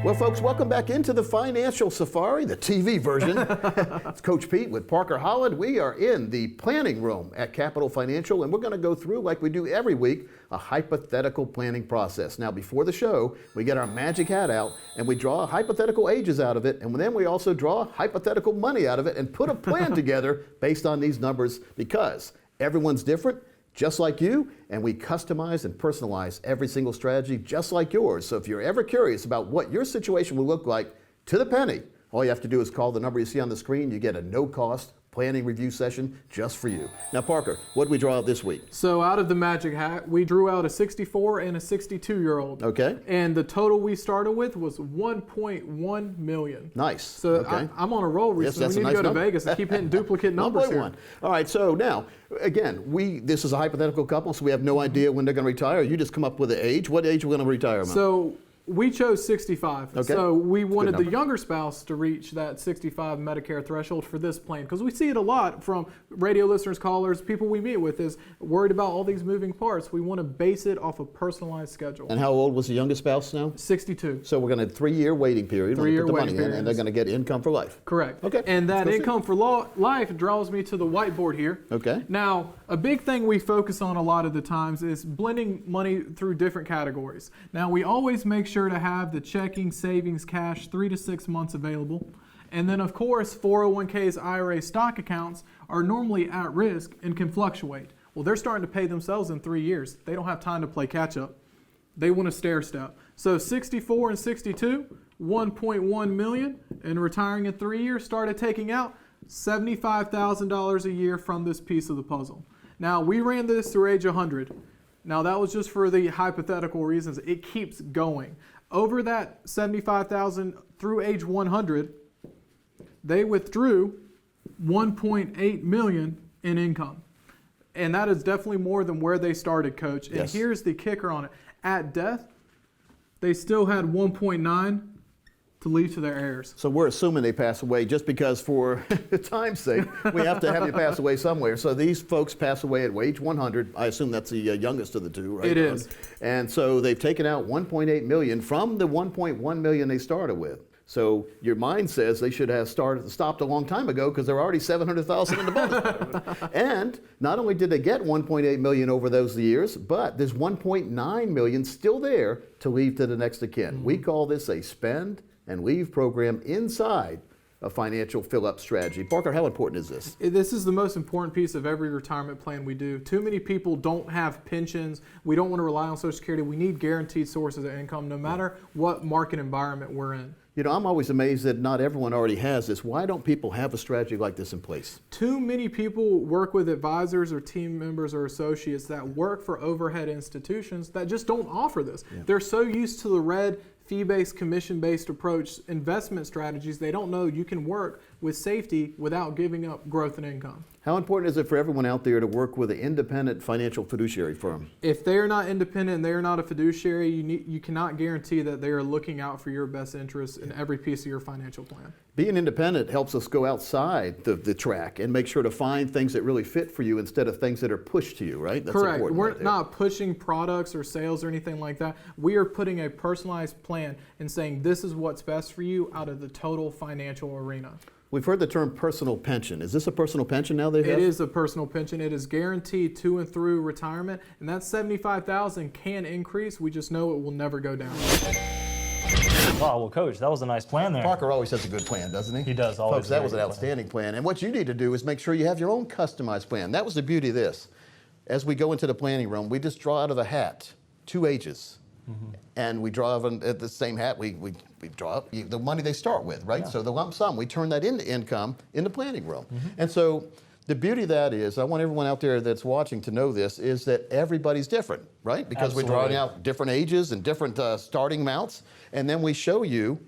Well, folks, welcome back into the Financial Safari, the TV version. It's Coach Pete with Parker Holland. We are in the planning room at Capital Financial, and we're going to go through, like we do every week, a hypothetical planning process. Now, before the show, we get our magic hat out, and we draw hypothetical ages out of it, and then we also draw hypothetical money out of it and put a plan together based on these numbers, because everyone's different, just like you, and we customize and personalize every single strategy just like yours. So if you're ever curious about what your situation will look like to the penny, all you have to do is call the number you see on the screen. You get a no-cost planning review session just for you. Now, Parker, what did we draw out this week? So out of the magic hat, we drew out a 64 and a 62-year-old. Okay. And the total we started with was 1.1 million. Nice. So okay. I'm on a roll recently. Yes, we need nice to go number. to Vegas and keep hitting duplicate numbers here. 1.1. All right, so now, again, this is a hypothetical couple, so we have no idea when they're going to retire. You just come up with an age. What age are we going to retire them? So we chose 65. Okay. So we wanted the younger spouse to reach that 65 Medicare threshold for this plan, because we see it a lot from radio listeners, callers, people we meet with is worried about all these moving parts. We want to base it off a personalized schedule. And how old was the youngest spouse now? 62. So we're going to have a 3-year waiting period. 3-year put the waiting money in, period. and they're going to get income for life. Correct. Okay. And that Let's go income for life draws me to the whiteboard here. Okay. Now, a big thing we focus on a lot of the times is blending money through different categories. Now, we always make sure to have the checking, savings, cash, 3 to 6 months available. And then, of course, 401ks, IRA, stock accounts are normally at risk and can fluctuate. Well, they're starting to pay themselves in 3 years. They don't have time to play catch up. They want a stair step. So 64 and 62, 1.1 million, and retiring in 3 years, started taking out $75,000 a year from this piece of the puzzle. Now, we ran this through age 100. Now, that was just for the hypothetical reasons. It keeps going. Over that $75,000 through age 100, they withdrew $1.8 million in income. And that is definitely more than where they started, Coach. And Yes. Here's the kicker on it. At death, they still had 1.9 to leave to their heirs. So we're assuming they pass away just because for time's sake, we have to have you pass away somewhere. So these folks pass away at age 100. I assume that's the youngest of the two, right? It is. And so they've taken out 1.8 million from the 1.1 million they started with. So your mind says they should have stopped a long time ago, because they're already 700,000 in the bonus. And not only did they get 1.8 million over those years, but there's 1.9 million still there to leave to the next of kin. Mm-hmm. We call this a spend and leave program inside a financial fill-up strategy. Parker, how important is this? This is the most important piece of every retirement plan we do. Too many people don't have pensions. We don't want to rely on Social Security. We need guaranteed sources of income no matter what market environment we're in. You know, I'm always amazed that not everyone already has this. Why don't people have a strategy like this in place? Too many people work with advisors or team members or associates that work for overhead institutions that just don't offer this. Yeah. They're so used to the red fee-based, commission-based approach investment strategies, they don't know you can work with safety without giving up growth and income. How important is it for everyone out there to work with an independent financial fiduciary firm? If they are not independent and they are not a fiduciary, you cannot guarantee that they are looking out for your best interests in every piece of your financial plan. Being independent helps us go outside the track and make sure to find things that really fit for you instead of things that are pushed to you, right? That's correct. important. We're right not pushing products or sales or anything like that. We are putting a personalized plan and saying this is what's best for you out of the total financial arena. We've heard the term personal pension. Is this a personal pension now they have? It is a personal pension. It is guaranteed to and through retirement, and that $75,000 can increase. We just know it will never go down. Wow, well, Coach, that was a nice plan there. Parker always has a good plan, doesn't he? He does always. Folks, that was an outstanding plan. And what you need to do is make sure you have your own customized plan. That was the beauty of this. As we go into the planning room, we just draw out of a hat 2 ages. Mm-hmm. And we draw them at the same hat. We draw up the money they start with, right? Yeah. So the lump sum, we turn that into income in the planning room. Mm-hmm. And so the beauty of that is, I want everyone out there that's watching to know this, is that everybody's different, right? Because Absolutely. we're drawing out different ages and different starting amounts, and then we show you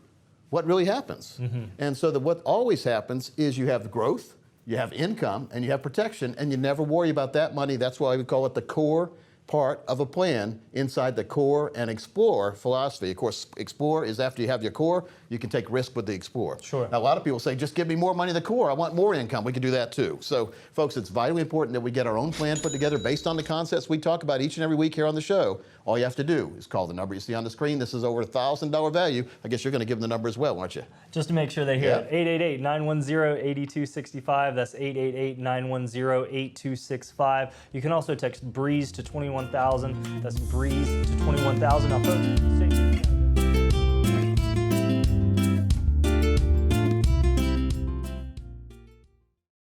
what really happens. Mm-hmm. And so what always happens is you have growth, you have income, and you have protection, and you never worry about that money. That's why we call it the core part of a plan inside the core and explore philosophy. Of course, explore is after you have your core, you can take risk with the Explorer. Sure. Now, a lot of people say, just give me more money in the core. I want more income. We can do that too. So, folks, it's vitally important that we get our own plan put together based on the concepts we talk about each and every week here on the show. All you have to do is call the number you see on the screen. This is over $1,000 value. I guess you're going to give them the number as well, aren't you? Just to make sure they hear Yeah. it. 888-910-8265. That's 888-910-8265. You can also text BREEZE to 21,000. That's BREEZE to 21,000. I'll put